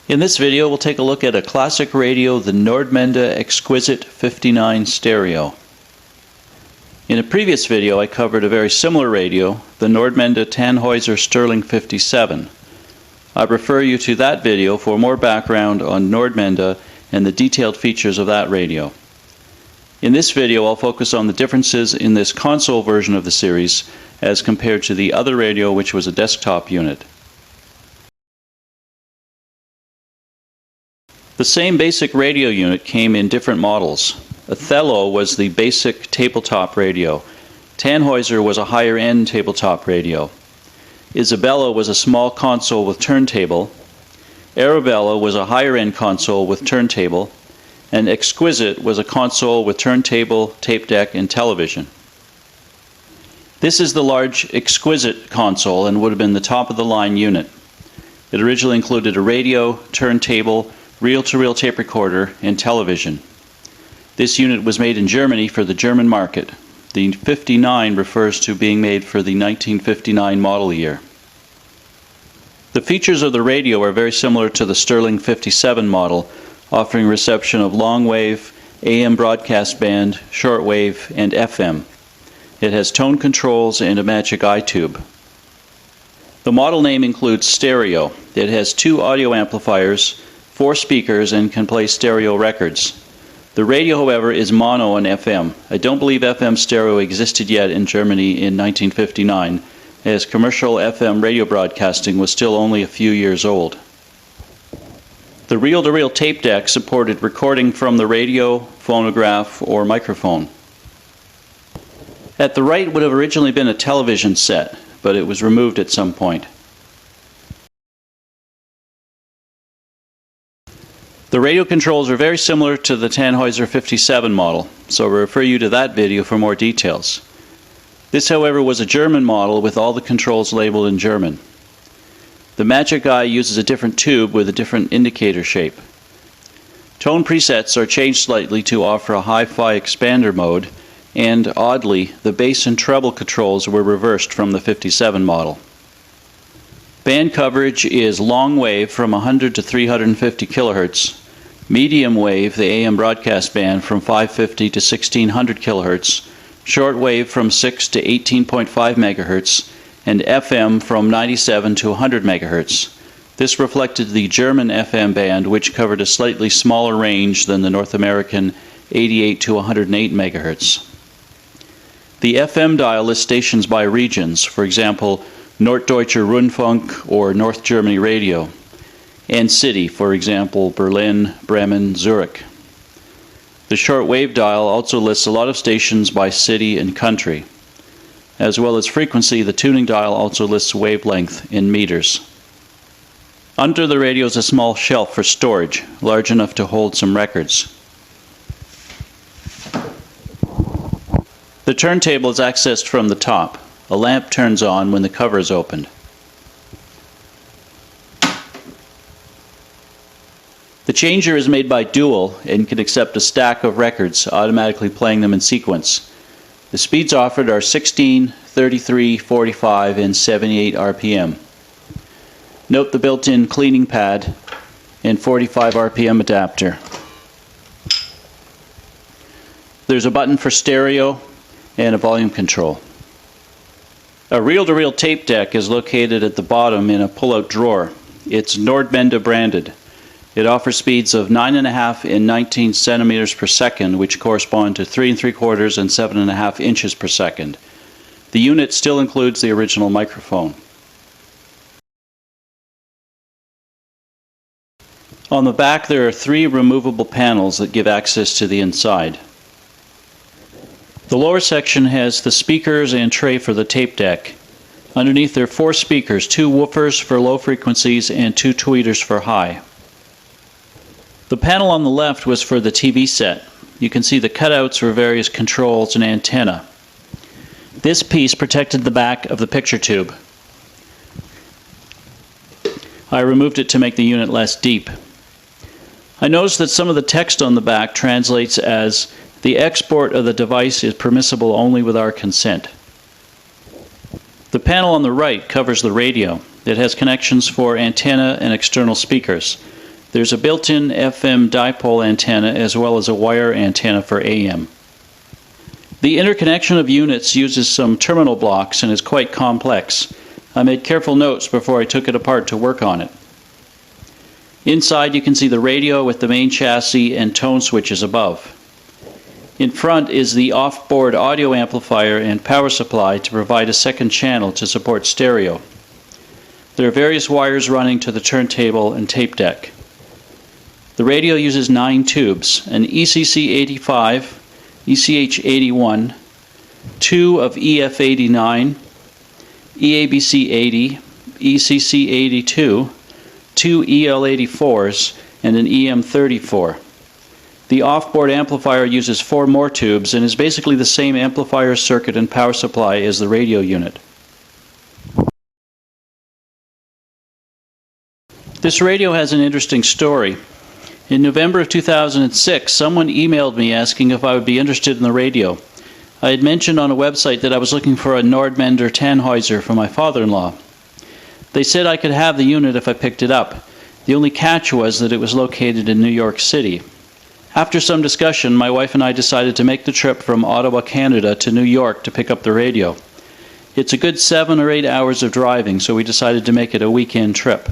In this video, we'll take a look at a classic radio, the Nordmende Exquisit 59 stereo. In a previous video, I covered a very similar radio, the Nordmende Tannhäuser Sterling 57. I refer you to that video for more background on Nordmende and the detailed features of that radio. In this video, I'll focus on the differences in this console version of the series as compared to the other radio, which was a desktop unit. The same basic radio unit came in different models. Othello was the basic tabletop radio. Tannhäuser was a higher-end tabletop radio. Isabella was a small console with turntable. Arabella was a higher-end console with turntable. And Exquisit was a console with turntable, tape deck, and television. This is the large Exquisit console and would have been the top-of-the-line unit. It originally included a radio, turntable, reel-to-reel tape recorder, and television. This unit was made in Germany for the German market. The 59 refers to being made for the 1959 model year. The features of the radio are very similar to the Sterling 57 model, offering reception of long-wave, AM broadcast band, shortwave, and FM. It has tone controls and a magic eye tube. The model name includes stereo. It has 2 audio amplifiers, 4 speakers, and can play stereo records. The radio, however, is mono and FM. I don't believe FM stereo existed yet in Germany in 1959, as commercial FM radio broadcasting was still only a few years old. The reel-to-reel tape deck supported recording from the radio, phonograph, or microphone. At the right would have originally been a television set, but it was removed at some point. The radio controls are very similar to the Tannhäuser 57 model, so I refer you to that video for more details. This, however, was a German model with all the controls labeled in German. The magic eye uses a different tube with a different indicator shape. Tone presets are changed slightly to offer a hi-fi expander mode, and oddly, the bass and treble controls were reversed from the 57 model. Band coverage is long wave from 100 to 350 kHz, medium wave, the AM broadcast band, from 550 to 1600 kHz, short wave from 6 to 18.5 MHz, and FM from 97 to 100 MHz. This reflected the German FM band, which covered a slightly smaller range than the North American 88 to 108 MHz. The FM dial lists stations by regions, for example, Norddeutscher Rundfunk or North Germany Radio, and city, for example, Berlin, Bremen, Zurich. The shortwave dial also lists a lot of stations by city and country. As well as frequency, the tuning dial also lists wavelength in meters. Under the radio is a small shelf for storage, large enough to hold some records. The turntable is accessed from the top. A lamp turns on when the cover is opened. The changer is made by Dual and can accept a stack of records, automatically playing them in sequence. The speeds offered are 16, 33, 45, and 78 RPM. Note the built-in cleaning pad and 45 RPM adapter. There's a button for stereo and a volume control. A reel-to-reel tape deck is located at the bottom in a pull-out drawer. It's Nordmende branded. It offers speeds of 9.5 and 19 centimeters per second, which correspond to 3 3/4 and 7.5 inches per second. The unit still includes the original microphone. On the back there are 3 removable panels that give access to the inside. The lower section has the speakers and tray for the tape deck. Underneath there are 4 speakers, 2 woofers for low frequencies and 2 tweeters for high. The panel on the left was for the TV set. You can see the cutouts for various controls and antenna. This piece protected the back of the picture tube. I removed it to make the unit less deep. I noticed that some of the text on the back translates as, "The export of the device is permissible only with our consent." The panel on the right covers the radio. It has connections for antenna and external speakers. There's a built-in FM dipole antenna as well as a wire antenna for AM. The interconnection of units uses some terminal blocks and is quite complex. I made careful notes before I took it apart to work on it. Inside you can see the radio with the main chassis and tone switches above. In front is the off-board audio amplifier and power supply to provide a second channel to support stereo. There are various wires running to the turntable and tape deck. The radio uses 9 tubes, an ECC85, ECH81, 2 of EF89, EABC80, ECC82, 2 EL84s, and an EM34. The off-board amplifier uses 4 more tubes and is basically the same amplifier circuit and power supply as the radio unit. This radio has an interesting story. In November of 2006, someone emailed me asking if I would be interested in the radio. I had mentioned on a website that I was looking for a Nordmende Tannhäuser for my father-in-law. They said I could have the unit if I picked it up. The only catch was that it was located in New York City. After some discussion, my wife and I decided to make the trip from Ottawa, Canada to New York to pick up the radio. It's a good 7 or 8 hours of driving, so we decided to make it a weekend trip.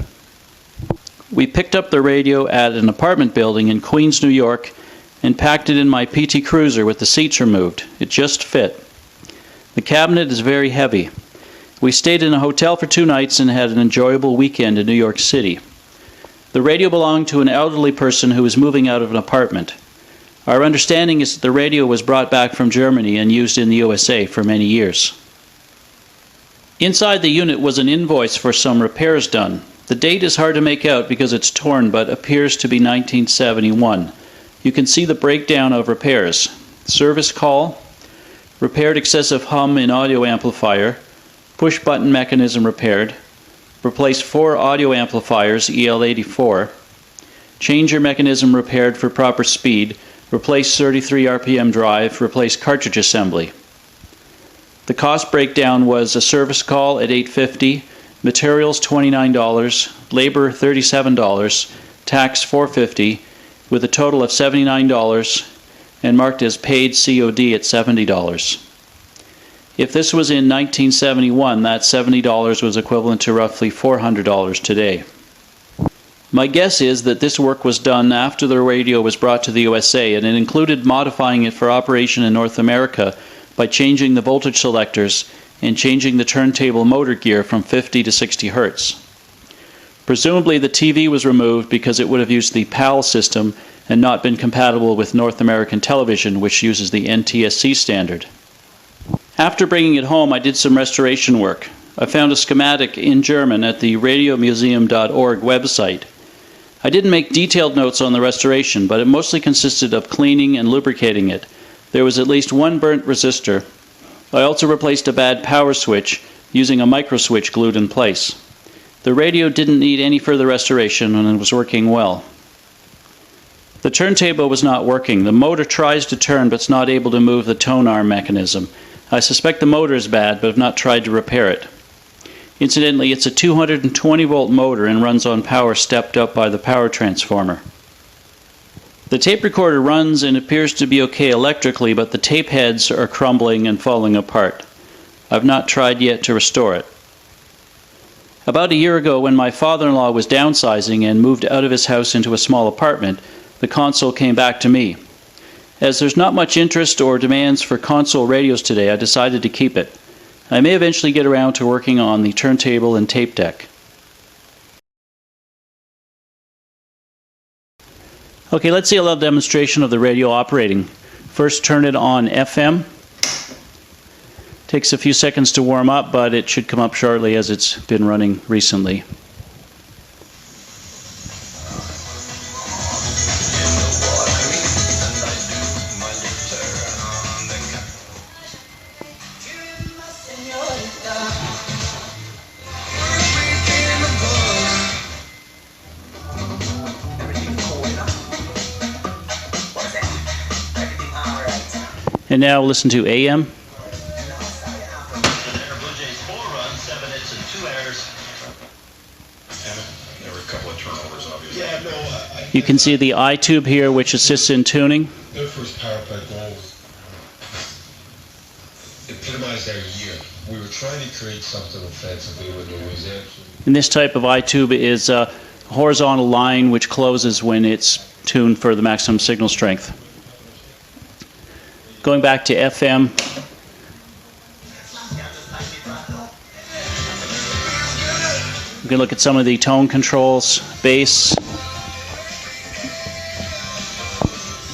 We picked up the radio at an apartment building in Queens, New York, and packed it in my PT Cruiser with the seats removed. It just fit. The cabinet is very heavy. We stayed in a hotel for 2 nights and had an enjoyable weekend in New York City. The radio belonged to an elderly person who was moving out of an apartment. Our understanding is that the radio was brought back from Germany and used in the USA for many years. Inside the unit was an invoice for some repairs done. The date is hard to make out because it's torn, but appears to be 1971. You can see the breakdown of repairs. Service call, repaired excessive hum in audio amplifier, push button mechanism repaired, replaced 4 audio amplifiers EL84, changer mechanism repaired for proper speed, replaced 33 RPM drive, replaced cartridge assembly. The cost breakdown was a service call at $850, materials $29, labor $37, tax $450, with a total of $79 and marked as paid COD at $70. If this was in 1971, that $70 was equivalent to roughly $400 today. My guess is that this work was done after the radio was brought to the USA, and it included modifying it for operation in North America by changing the voltage selectors and changing the turntable motor gear from 50 to 60 Hertz. Presumably the TV was removed because it would have used the PAL system and not been compatible with North American television, which uses the NTSC standard. After bringing it home, I did some restoration work. I found a schematic in German at the radiomuseum.org website. I didn't make detailed notes on the restoration, but it mostly consisted of cleaning and lubricating it. There was at least 1 burnt resistor. I also replaced a bad power switch using a micro switch glued in place. The radio didn't need any further restoration and it was working well. The turntable was not working. The motor tries to turn but is not able to move the tone arm mechanism. I suspect the motor is bad but have not tried to repair it. Incidentally, it's a 220 volt motor and runs on power stepped up by the power transformer. The tape recorder runs and appears to be okay electrically, but the tape heads are crumbling and falling apart. I've not tried yet to restore it. About a year ago, when my father-in-law was downsizing and moved out of his house into a small apartment, the console came back to me. As there's not much interest or demands for console radios today, I decided to keep it. I may eventually get around to working on the turntable and tape deck. Okay, let's see a little demonstration of the radio operating. First, turn it on FM. Takes a few seconds to warm up, but it should come up shortly as it's been running recently. And now listen to AM. There were a couple of turnovers, obviously. Yeah, no, You can see the eye tube here, which assists in tuning. their first power play goals epitomized our year. We were trying to create something offensively with Louisiana. And this type of eye tube is a horizontal line which closes when it's tuned for the maximum signal strength. Going back to FM, we can look at some of the tone controls, bass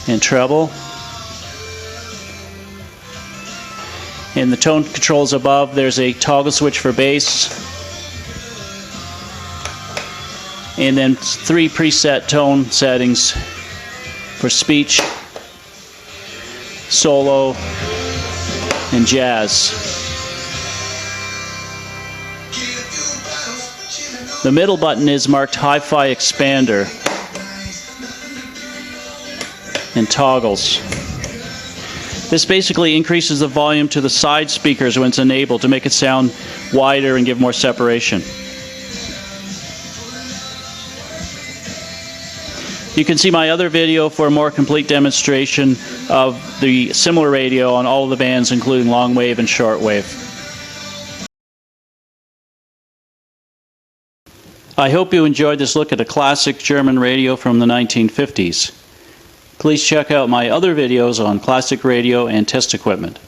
and treble. In the tone controls above, there's a toggle switch for bass, and then 3 preset tone settings for speech, solo, and jazz. The middle button is marked Hi-Fi Expander and toggles. This basically increases the volume to the side speakers when it's enabled to make it sound wider and give more separation. You can see my other video for a more complete demonstration of the similar radio on all of the bands, including long wave and short wave. I hope you enjoyed this look at a classic German radio from the 1950s. Please check out my other videos on classic radio and test equipment.